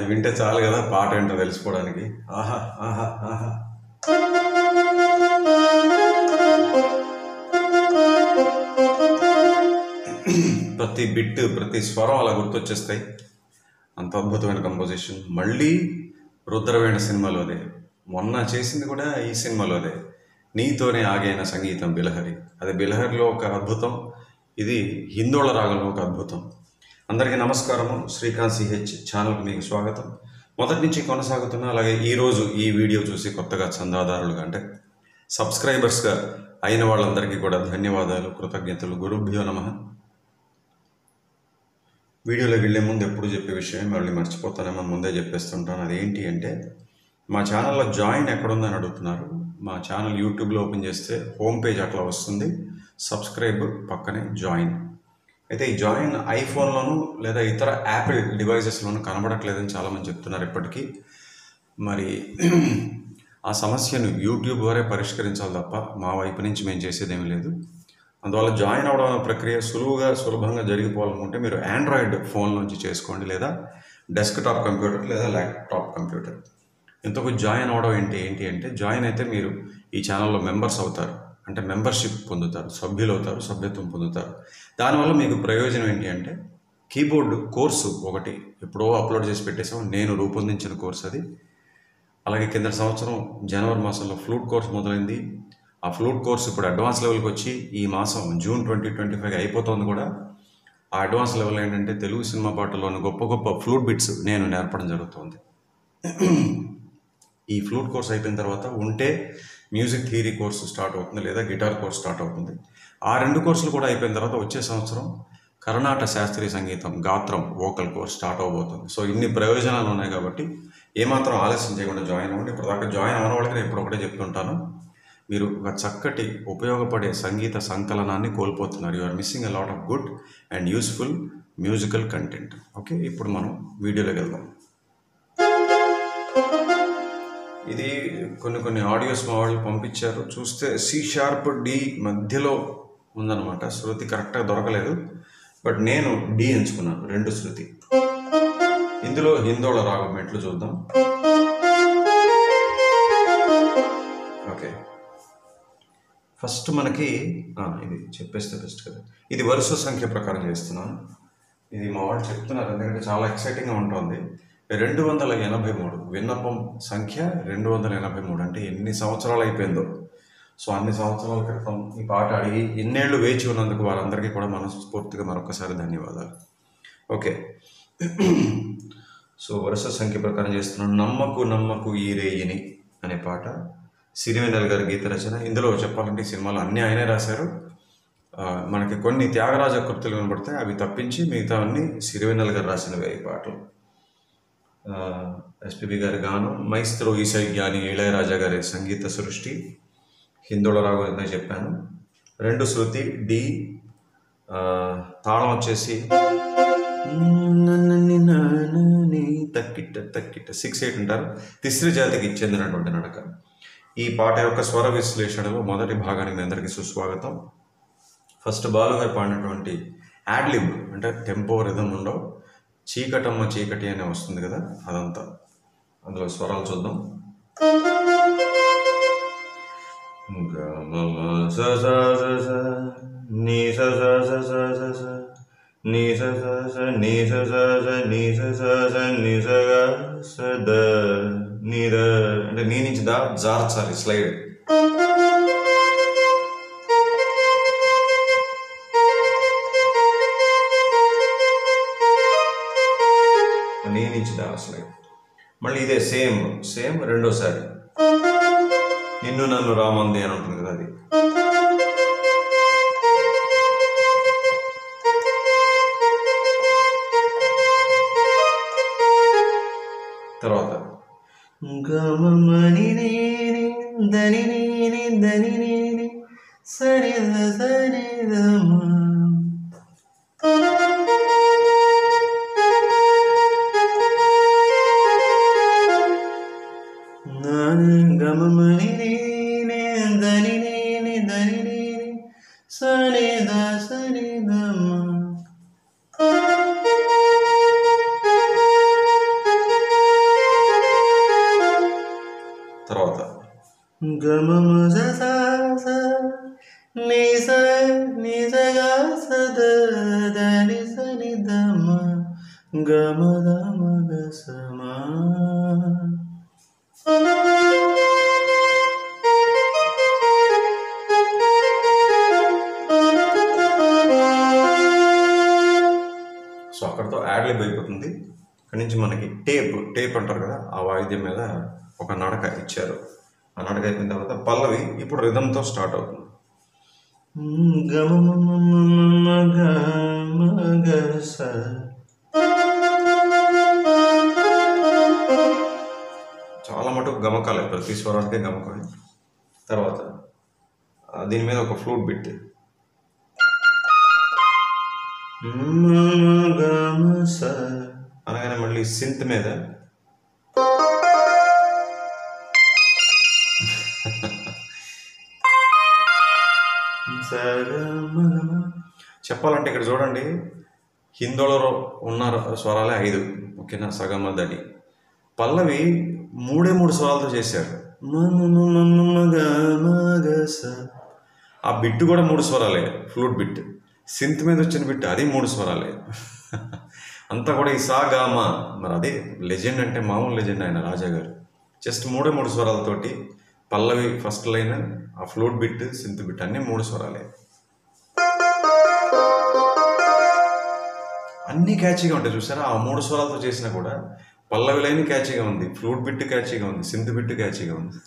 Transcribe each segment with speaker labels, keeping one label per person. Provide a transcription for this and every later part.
Speaker 1: వింటే చాలు కదా పాట ఏంటో తెలిసిపోవడానికి. ఆహా ఆహా ఆహా. ప్రతి బిట్ ప్రతి స్వరం అలా గుర్తొచ్చేస్తాయి. అంత అద్భుతమైన కంపోజిషన్. మళ్ళీ రుద్రవేణ సినిమాలోదే, మొన్న చేసింది కూడా ఈ సినిమాలోదే. నీతోనే ఆగైన సంగీతం బిలహరి. అది బిలహరిలో ఒక అద్భుతం, ఇది హిందోళ రాగంలో ఒక అద్భుతం. అందరికీ నమస్కారము. శ్రీకాంత్ సిహెచ్ ఛానల్కి మీకు స్వాగతం. మొదటి నుంచి కొనసాగుతున్న, అలాగే ఈరోజు ఈ వీడియో చూసి కొత్తగా చందాదారులుగా అంటే సబ్స్క్రైబర్స్గా అయిన వాళ్ళందరికీ కూడా ధన్యవాదాలు, కృతజ్ఞతలు. గురుభ్యో నమః. వీడియోలోకి వెళ్ళే ముందు ఎప్పుడు చెప్పే విషయం మళ్ళీ మర్చిపోతానేమో ముందే చెప్పేస్తుంటాను. అదేంటి అంటే, మా ఛానల్లో జాయిన్ ఎక్కడుందని అడుగుతున్నారు. మా ఛానల్ యూట్యూబ్లో ఓపెన్ చేస్తే హోమ్ పేజ్ అట్లా వస్తుంది, సబ్స్క్రైబ్ పక్కనే జాయిన్. అయితే ఈ జాయిన్ ఐఫోన్లోను లేదా ఇతర యాపిల్ డివైజెస్లోనూ కనబడట్లేదని చాలామంది చెప్తున్నారు ఇప్పటికీ. మరి ఆ సమస్యను యూట్యూబ్ వారే పరిష్కరించాలి తప్ప మా వైపు నుంచి మేము చేసేదేమీ లేదు. అందువల్ల జాయిన్ అవడం అనే ప్రక్రియ సులభంగా జరిగిపోవాలనుకుంటే మీరు ఆండ్రాయిడ్ ఫోన్ నుంచి చేసుకోండి, లేదా డెస్క్టాప్ కంప్యూటర్ లేదా ల్యాప్టాప్ కంప్యూటర్. ఇంతకు జాయిన్ అవడం ఏంటి అంటే, జాయిన్ అయితే మీరు ఈ ఛానల్లో మెంబర్స్ అవుతారు, అంటే మెంబర్షిప్ పొందుతారు, సభ్యులు అవుతారు, సభ్యత్వం పొందుతారు. దానివల్ల మీకు ప్రయోజనం ఏంటి అంటే, కీబోర్డ్ కోర్సు ఒకటి ఎప్పుడో అప్లోడ్ చేసి పెట్టేసాం, నేను రూపొందించిన కోర్సు అది. అలాగే కింద సంవత్సరం జనవరి మాసంలో ఫ్లూట్ కోర్స్ మొదలైంది. ఆ ఫ్లూట్ కోర్స్ ఇప్పుడు అడ్వాన్స్ లెవెల్కి వచ్చి ఈ మాసం జూన్ 2025 అయిపోతుంది కూడా. ఆ అడ్వాన్స్ లెవెల్ ఏంటంటే, తెలుగు సినిమా పాటల్లోని గొప్ప గొప్ప ఫ్లూట్ బిట్స్ నేను నేర్పడం జరుగుతుంది. ఈ ఫ్లూట్ కోర్స్ అయిపోయిన తర్వాత ఉంటే మ్యూజిక్ థియరీ కోర్సు స్టార్ట్ అవుతుంది, లేదా గిటార్ కోర్స్ స్టార్ట్ అవుతుంది. ఆ రెండు కోర్సులు కూడా అయిపోయిన తర్వాత వచ్చే సంవత్సరం కర్ణాటక శాస్త్రీయ సంగీతం గాత్రం వోకల్ కోర్స్ స్టార్ట్ అవబోతుంది. సో ఇన్ని ప్రయోజనాలు ఉన్నాయి కాబట్టి ఏమాత్రం ఆలస్యం చేయకుండా జాయిన్ అవ్వండి. ఇప్పటిదాకా జాయిన్ అవ్వని వాళ్ళకి నేను ఇప్పుడు ఒకటే చెప్తుంటాను, మీరు ఒక చక్కటి ఉపయోగపడే సంగీత సంకలనాన్ని కోల్పోతున్నారు. You are missing a lot of good and useful musical content. Okay, ఇప్పుడు మనం వీడియోలోకి వెళ్దాం. ఇది కొన్ని ఆడియోస్ మా వాళ్ళు పంపించారు. చూస్తే C# D మధ్యలో ఉందన్నమాట. శృతి కరెక్ట్గా దొరకలేదు, బట్ నేను D ఎంచుకున్నాను, 2 శృతి. ఇందులో హిందోళ రాగం మెట్లు చూద్దాం. ఓకే, ఫస్ట్ మనకి ఇది చెప్పేస్తే బెస్ట్ కదా. ఇది వరుస సంఖ్య ప్రకారం చేస్తున్నాను. ఇది మా వాళ్ళు చెప్తున్నారు, ఎందుకంటే చాలా ఎక్సైటింగ్గా ఉంటుంది. 283 విన్నపం సంఖ్య 283. అంటే ఎన్ని సంవత్సరాలు అయిపోయిందో. సో అన్ని సంవత్సరాల క్రితం ఈ పాట అడిగి ఎన్నేళ్ళు వేచి ఉన్నందుకు వారందరికీ కూడా మనస్ఫూర్తిగా మరొకసారి ధన్యవాదాలు. ఓకే, సో వరుస సంఖ్య ప్రకారం చేస్తున్నాను. నమ్మకు నమ్మకు ఈ రేయిని అనే పాట సిరివెన్నెల గారి గీత రచన. ఇందులో చెప్పాలంటే ఈ సినిమాలో అన్నీ ఆయనే రాశారు. మనకి కొన్ని త్యాగరాజ కృతులు కనబడతాయి, అవి తప్పించి మిగతా అన్ని సిరివెన్నెల గారు రాసినవి ఈ పాటలు. ఎస్పీబీ గారి గానం, మైస్త్రో ఈసై జ్ఞాని ఇళయరాజా గారి సంగీత సృష్టి. హిందోళ రాగం ఎంత చెప్పాను, 2 శృతి డి, తాళం వచ్చేసి తక్కిట తక్కిట 6/8 అంటారు. తిస్రి జాతికి చెందినటువంటి నడక. ఈ పాట యొక్క స్వర విశ్లేషణలో మొదటి భాగానికి మీ అందరికీ సుస్వాగతం. ఫస్ట్ బాలు గారు పాడినటువంటి యాడ్లిబ్, అంటే టెంపో రిథం ఉండవు, చీకటమ్మ చీకటి అనే వస్తుంది కదా, అదంతా. అందులో స్వరాలు చూద్దాం. అంటే నీ నుంచి దా జార్చాలి స్లైడ్. నీ నుంచి దా స్లైడ్. మళ్ళీ ఇదే సేమ్ రెండోసారి నిన్ను నన్ను రామంది అని ఉంటుంది కదా, అది. తర్వాత గమమ స నిస నిసగా సద దని సని దమ గమ దమ గసమా. సో అక్కడితో యాడ్లిబ్ అయిపోతుంది. ఇక్కడి నుంచి మనకి టేప్ అంటారు కదా, ఆ వాయిద్యం మీద ఒక నడక ఇచ్చారు. ఆ నడక అయిపోయిన తర్వాత పల్లవి ఇప్పుడు రిథంతో స్టార్ట్ అవుతుంది. చాలా మటుకు గమకాలే, ప్రతి స్వరానికే గమకమే. తర్వాత దీని మీద ఒక ఫ్లూట్ బిట్, అనగానే మళ్ళీ సింత్ మీద చెప్పాలంటే ఇక్కడ చూడండి, హిందోళలో ఉన్న స్వరాలే 5, ఓకేనా, సగమ దని. పల్లవి 3 స్వరాలతో చేశారు. ఆ బిట్టు కూడా 3 స్వరాలే, ఫ్లూట్ బిట్. సింత్ మీద వచ్చిన బిట్ అది 3 స్వరాలే. అంతా కూడా ఈ సా గా మా. మరి అదే లెజెండ్ అంటే మామూలు లెజెండ్ ఆయన రాజా గారు. జస్ట్ 3 స్వరాలతోటి పల్లవి ఫస్ట్ లైన్, ఆ ఫ్లూట్ బిట్, సింత్ బిట్ అన్నీ 3 స్వరాలే. అన్నీ క్యాచీగా ఉంటాయి చూసారా. ఆ 3 స్వరాలతో చేసినా కూడా పల్లవి లైన్ క్యాచీగా ఉంది, ఫ్లూట్ బిట్ క్యాచీగా ఉంది, సింత్ బిట్ క్యాచీగా ఉంది.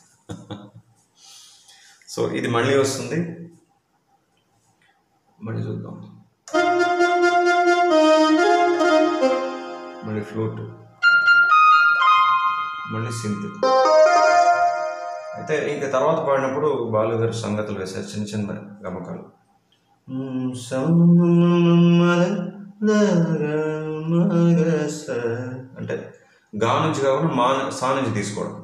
Speaker 1: సో ఇది మళ్ళీ వస్తుంది, మళ్ళీ చూద్దాం. మళ్ళీ ఫ్లూట్, మళ్ళీ సింత్. అయితే ఇంక తర్వాత పాడినప్పుడు బాలు గారు సంగతులు వేశారు, చిన్న చిన్న గమకాలు. అంటే గా నుంచి కాకుండా సా నుంచి తీసుకోవడం.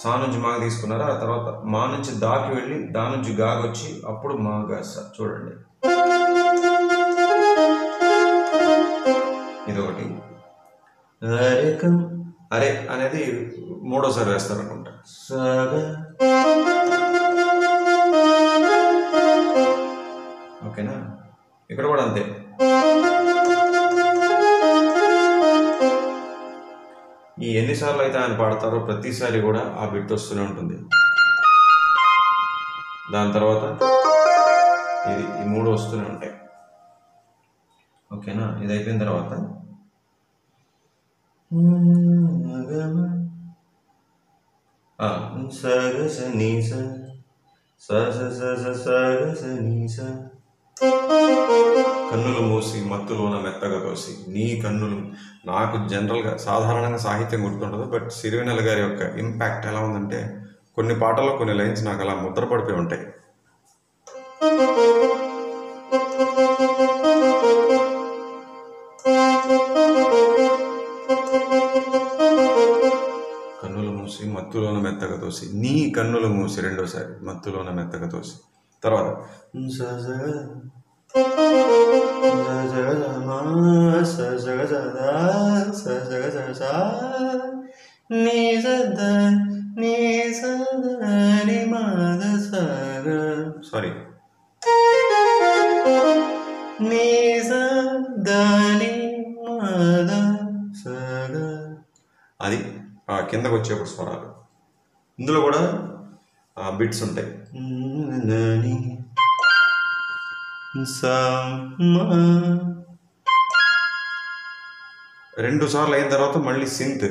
Speaker 1: సా నుంచి మాగ తీసుకున్నారా, ఆ తర్వాత మా నుంచి దాకి వెళ్ళి దా నుంచి గాగొచ్చి అప్పుడు మా గా సా. చూడండి, ఇదొకటి. అరే అనేది 3వసారి వేస్తారు అనుకుంటా. ఓకేనా, ఇక్కడ కూడా అంతే. ఈ ఎన్నిసార్లు అయితే ఆయన పాడతారో ప్రతిసారి కూడా ఆ బిట్ వస్తూనే ఉంటుంది. దాని తర్వాత ఇది, ఈ 3 వస్తూనే ఉంటాయి. ఓకేనా, ఇది అయిపోయిన తర్వాత కన్నులు మూసి మత్తులోన మెత్తగా తోసి, నీ కన్నులు. నాకు జనరల్గా సాధారణంగా సాహిత్యం గుర్తుండదు, బట్ సిరివెన్నెల గారి యొక్క ఇంపాక్ట్ ఎలా ఉందంటే కొన్ని పాటల్లో కొన్ని లైన్స్ నాకు అలా ముద్రపడిపోయి ఉంటాయి. కన్నులు మూసి మత్తులోన మెత్తగా తోసి, నీ కన్నులు మూసి, 2వసారి మత్తులోన మెత్తగా తోసి. తర్వాత సారీ, అది కిందకు వచ్చేప్పుడు స్వరాలు. ఇందులో కూడా బిట్స్ ఉంటాయి. 2 సార్లు అయిన తర్వాత మళ్ళీ సింత్,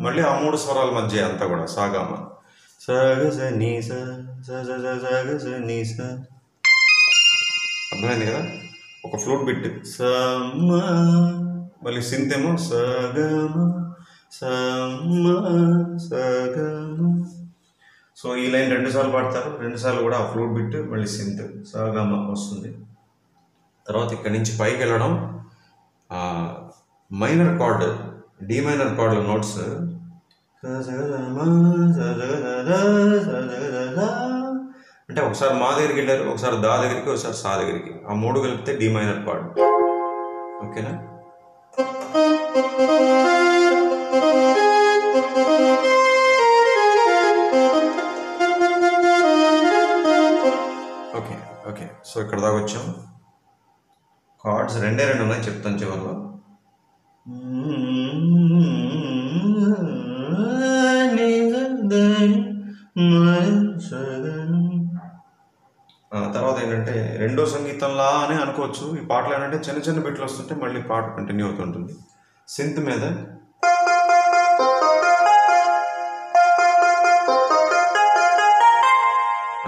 Speaker 1: మళ్ళీ ఆ 3 స్వరాల మధ్య అంతా కూడా సాగామ. అర్థమైంది కదా, ఒక ఫ్లూట్ బిట్, మళ్ళీ సింత్ ఏమో సగమ సగమ. సో ఈ లైన్ 2 సార్లు పాడతారు, 2 సార్లు కూడా ఆ ఫ్లూట్ బిట్, మళ్ళీ సింత్, సగమ వస్తుంది. తర్వాత ఇక్కడి నుంచి పైకి వెళ్ళడం, మైనర్ కార్డ్, డి మైనర్ కార్డుల నోట్స్. అంటే ఒకసారి మా దగ్గరికి వెళ్ళారు, ఒకసారి దా దగ్గరికి, ఒకసారి సా దగ్గరికి, ఆ 3 కలిపితే డి మైనర్ కార్డ్. ఓకేనా? Okay okay. సో ఇక్కడ దాకా వచ్చాం. కార్డ్స్ రెండే ఉన్నాయి, చెప్తాను చివరిలో. తర్వాత ఏంటంటే రెండో సంగీతంలా అని అనుకోవచ్చు. ఈ పాటలు ఏంటంటే చిన్న చిన్న బిట్లు వస్తుంటే మళ్ళీ పాట కంటిన్యూ అవుతుంటుంది. సింత్ మీద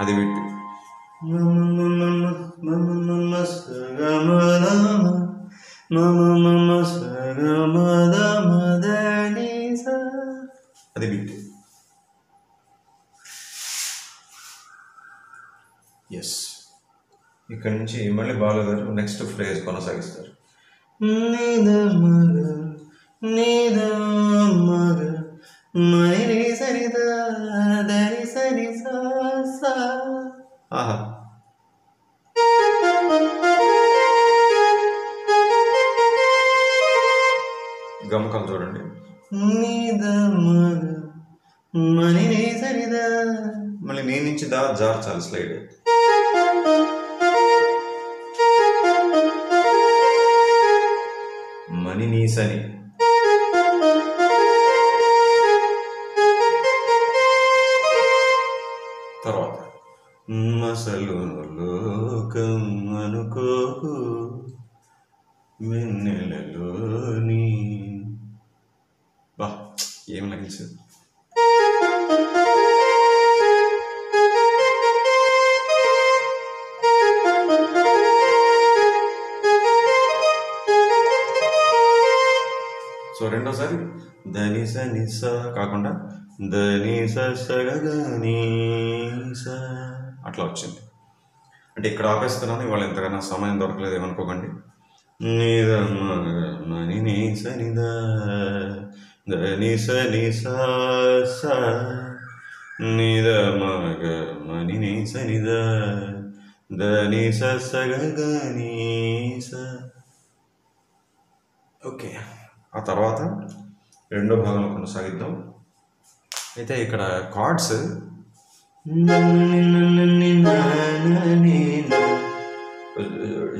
Speaker 1: అది బిట్. అది బిట్. ఎస్. ఇక్కడ నుంచి మళ్ళీ బాలు గారు నెక్స్ట్ ఫ్రేజ్ కొనసాగిస్తారు. ఆహా, గమకం చూడండి. మళ్ళీ నీ నుంచి జార్చాలి స్లైడ్. మని నీసని. తర్వాత మసలు లోకం అనుకోకు వెన్నెలలోని. బా, ఏం లైన్స్. సో రెండోసారి దని సని స కాకుండా దని సగని స అట్లా వచ్చింది. అంటే ఇక్కడ ఆపేస్తున్నాను, ఇవాళ ఎంతకన్నా సమయం దొరకలేదు ఏమనుకోకండి. నిద మని నీ సనిద దని సని స నిద మగ మని నీ సనిద దని సగని స. ఓకే, ఆ తర్వాత రెండో భాగంలో కొనసాగిద్దాం. అయితే ఇక్కడ chords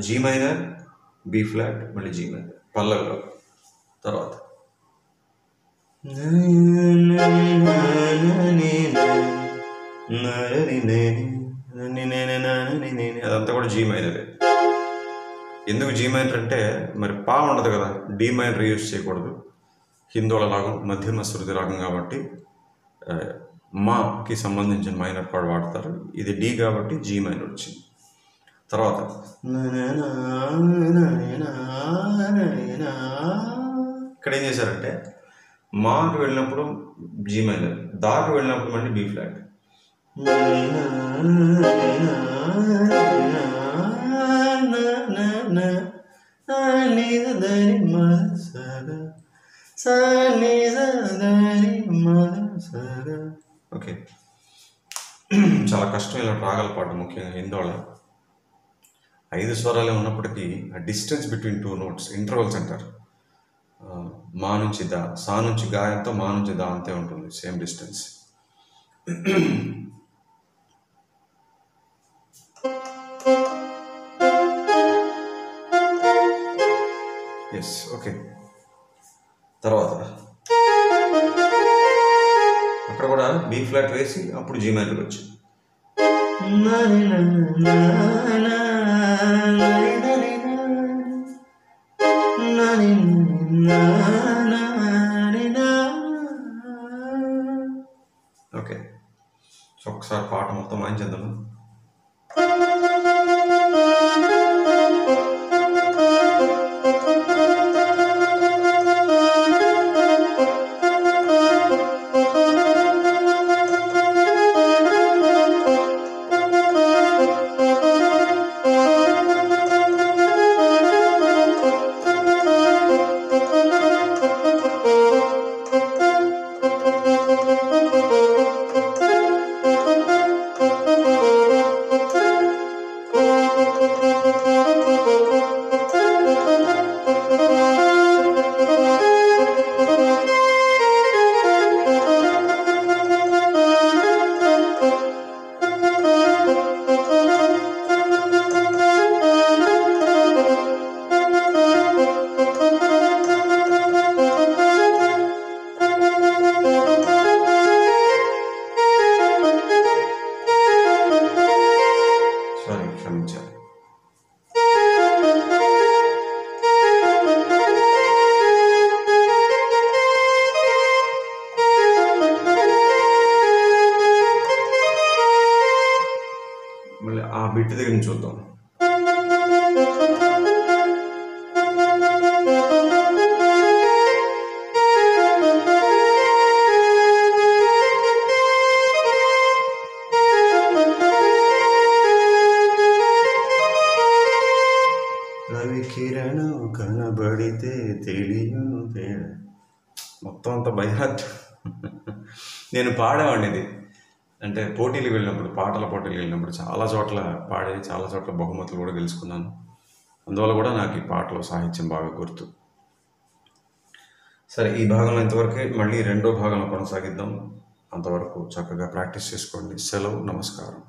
Speaker 1: G minor, B flat, మళ్ళీ జీ మైనర్ పల్లవిలో. తర్వాత అదంతా కూడా జీ మైనరే. ఎందుకు జీ మైనర్ అంటే మరి పా ఉండదు కదా, డి మైనర్ యూజ్ చేయకూడదు. హిందోళ రాగం మధ్యమ శృతి రాగం కాబట్టి మాకి సంబంధించిన మైనర్ కార్డ్ వాడతారు. ఇది డి కాబట్టి జీ మైనర్ వచ్చింది. తర్వాత ఇక్కడ ఏం చేశారంటే మాకి వెళ్ళినప్పుడు జీ మైనర్, దాకి వెళ్ళినప్పుడు మళ్ళీ బి ఫ్లాట్. ఓకే, చాలా కష్టం ఇలా రాగల పాట, ముఖ్యంగా హిందోళ. 5 స్వరాలే ఉన్నప్పటికీ ఆ డిస్టెన్స్ బిట్వీన్ 2 నోట్స్ ఇంటర్వల్స్ అంటారు. మా నుంచి దా, సా నుంచి గా ఎంతో, మా నుంచి దా అంతే ఉంటుంది, సేమ్ డిస్టెన్స్. ఎస్. ఓకే, తర్వాత అక్కడ కూడా బి ఫ్లాట్ వేసి అప్పుడు జీ మైనర్ వచ్చి ఓకే. సో ఒకసారి పాట మొత్తం వాయించేద్దాము. బిట్ దగ్గర నుంచి చూద్దాం. రవి కిరణం కనబడితే తెలియను తేడా. మొత్తం అంతా బై హార్ట్. నేను పాడేవాడిని ఇది, అంటే పోటీలకు వెళ్ళినప్పుడు, పాటల పోటీలకు వెళ్ళినప్పుడు చాలా చోట్ల పాడి, చాలా చోట్ల బహుమతులు కూడా గెలుచుకున్నాను. అందువల్ల కూడా నాకు ఈ పాటలో సాహిత్యం బాగా గుర్తు. సరే, ఈ భాగంలో ఇంతవరకే. మళ్ళీ రెండో భాగంలో కొనసాగిద్దాం. అంతవరకు చక్కగా ప్రాక్టీస్ చేసుకోండి. సెలవు, నమస్కారం.